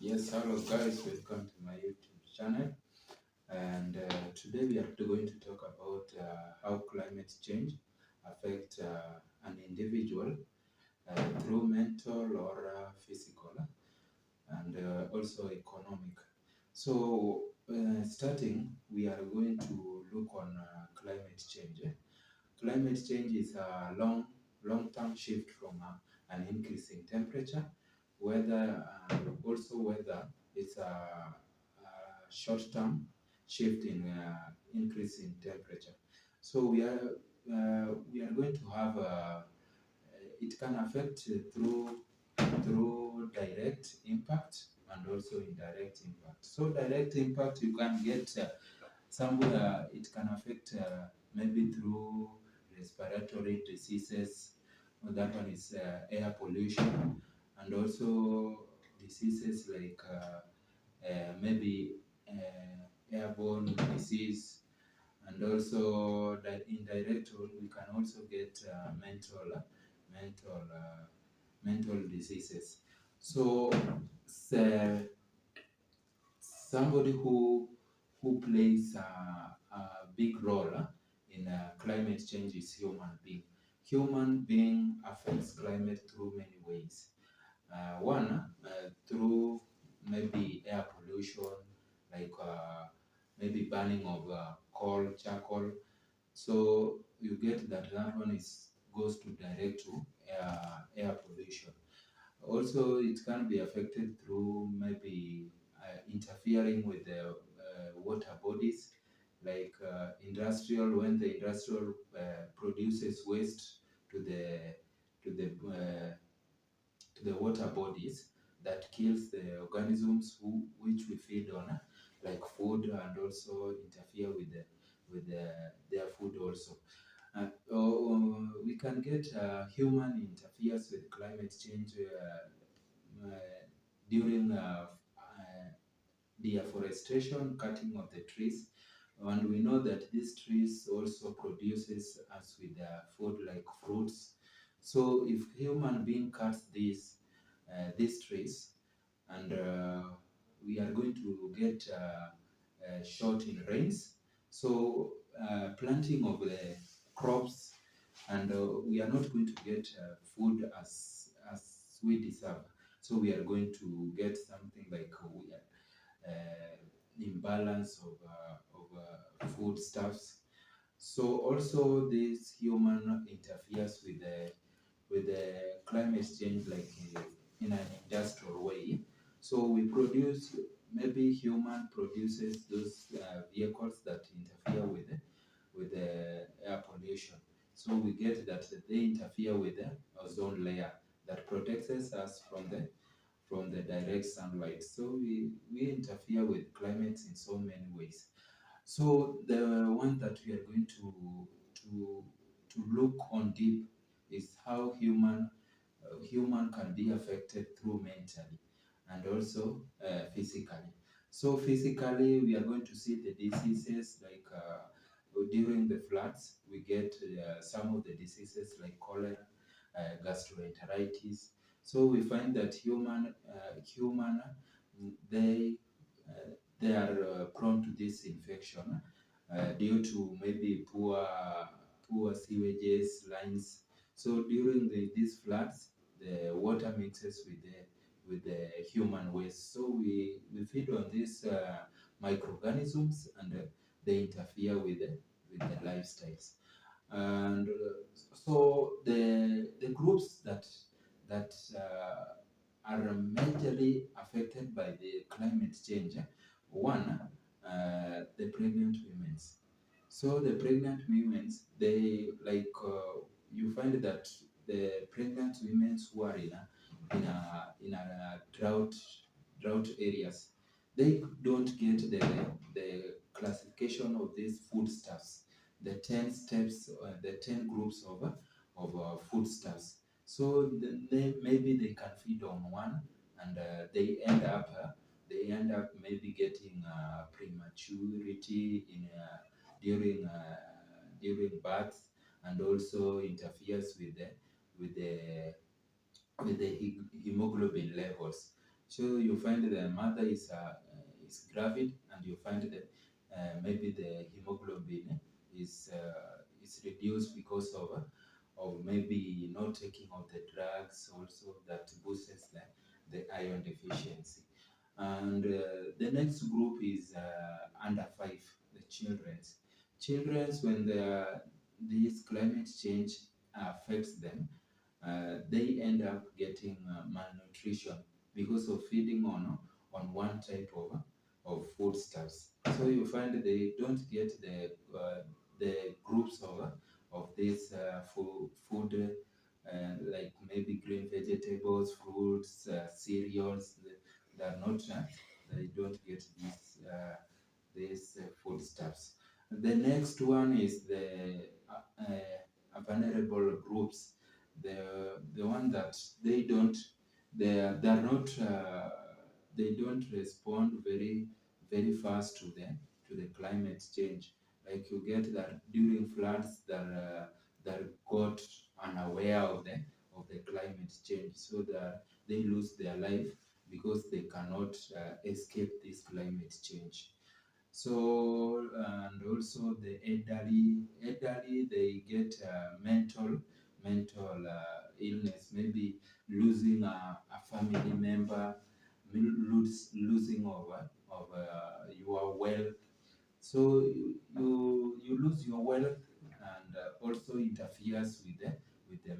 Yes, hello guys, welcome to my YouTube channel. And today we are going to talk about how climate change affect an individual through mental or physical and also economic. So, starting, we are going to look on climate change. Climate change is a long-term shift from an increase in temperature, whether also whether it's a short-term shift in increase in temperature. So we are going to have it can affect through direct impact and also indirect impact. So direct impact you can get somewhere it can affect maybe through respiratory diseases. That one is air pollution and also diseases like maybe airborne disease, and also that indirect we can also get mental mental diseases. So somebody who plays a big role in climate change is human being. Human being affects climate through many ways. One, through maybe air pollution, like maybe burning of coal, charcoal. So you get that one is goes to direct to air pollution. Also, it can be affected through maybe interfering with the water bodies, like industrial, when the industrial produces waste to the to the uh, to the water bodies that kills the organisms which we feed on, like food, and also interfere with their food also. We can get human interferes with climate change during deforestation, cutting of the trees, and we know that these trees also produces us with food like fruits. So if human being cuts these trees, and we are going to get short in rains, so planting of the crops, and we are not going to get food as we deserve. So we are going to get something like we are imbalance of food stuffs. So also this human interferes with the climate change, like in an industrial way. So we produce, maybe human produces those vehicles that interfere with the air pollution. So we get that they interfere with the ozone layer that protects us from the direct sunlight. So we interfere with climate in so many ways. So the one that we are going to to look on deep is how human can be affected through mentally and also physically. So physically, we are going to see the diseases like during the floods, we get some of the diseases like cholera, gastroenteritis. So we find that human they they are prone to this infection due to maybe poor sewages lines. So during these floods, the water mixes with the human waste. So we feed on these microorganisms, and they interfere with the lifestyles. And so the groups that are majorly affected by the climate change. One, the pregnant women. So the pregnant women, they like you find that the pregnant women who are in a drought areas, they don't get the classification of these foodstuffs, the 10 steps, the 10 groups of foodstuffs. So maybe they can feed on one, and they end up maybe getting prematurity in during birth, and also interferes with the hemoglobin levels. So you find the mother is gravid, and you find that maybe the hemoglobin is reduced because of maybe not taking of the drugs also that boosts the iron deficiency. And the next group is under 5, the children's. Children's, when this climate change affects them, they end up getting malnutrition because of feeding on one type of foodstuffs. So you find they don't get the groups of this food like maybe green vegetables, fruits, cereals. They are not. They don't get these foodstuffs. The next one is the vulnerable groups, the one that they're not they don't respond very fast to the climate change. Like you get that during floods that got unaware of the climate change, so that they lose their life because they cannot escape this climate change. So, and also the elderly, they get mental illness, maybe losing a family member, losing your wealth. So you lose your wealth, and also interferes with the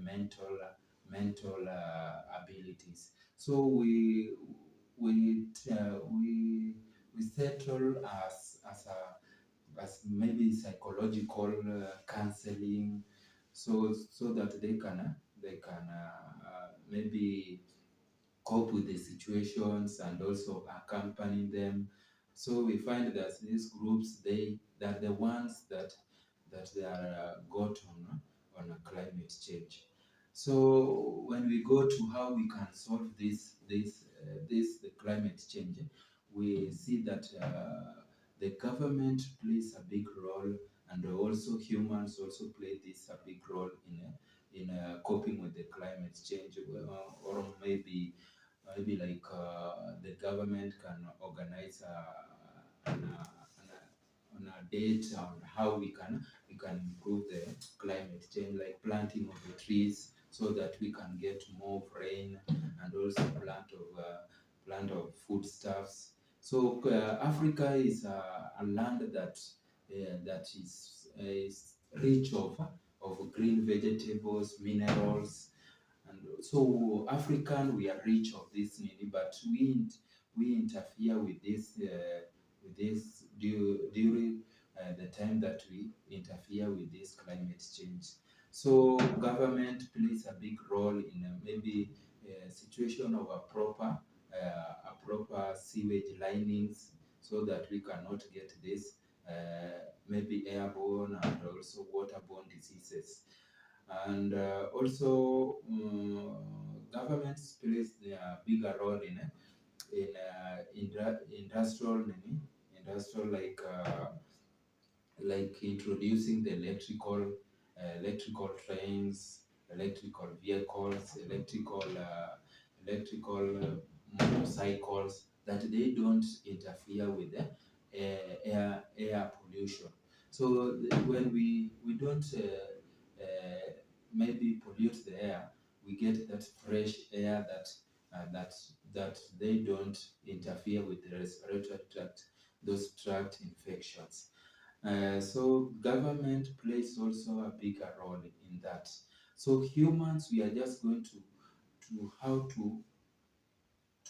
mental abilities. So we settle as maybe psychological counseling, so that they can maybe cope with the situations and also accompany them. So we find that these groups, they're the ones that they are got on a climate change. So when we go to how we can solve this the climate change, we see that the government plays a big role, and also humans also play this a big role in coping with the climate change, or maybe like the government can organize on a date on how we can improve the climate change, like planting of the trees so that we can get more rain, and also plant of foodstuffs. So Africa is a land that is rich of green vegetables, minerals, and so African, we are rich of this need, but we interfere with this during the time that we interfere with this climate change. So government plays a big role in maybe a situation of a proper sewage linings, so that we cannot get this maybe airborne and also waterborne diseases. And also governments plays a bigger role in industrial like introducing the electrical trains, electrical vehicles, electrical motorcycles, that they don't interfere with the air pollution. So when we don't maybe pollute the air, we get that fresh air that they don't interfere with the respiratory tract, those tract infections. So government plays also a bigger role in that. So humans, we are just going to how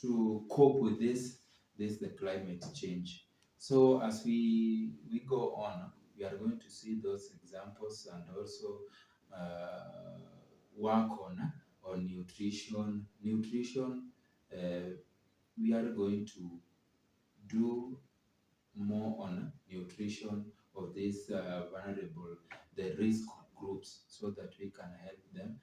to cope with this the climate change. So as we go on, we are going to see those examples, and also work on nutrition. We are going to do more on nutrition of these vulnerable, the risk groups, so that we can help them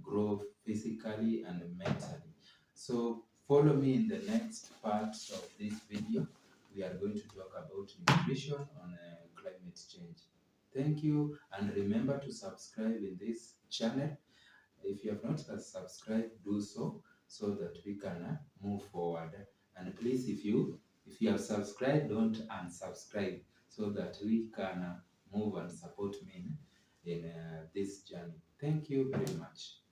grow physically and mentally. So follow me in the next part of this video. We are going to talk about nutrition on climate change. Thank you, and remember to subscribe in this channel. If you have not subscribed, do so that we can move forward. please, if you have subscribed, don't unsubscribe, so that we can move and support me in this journey. Thank you very much.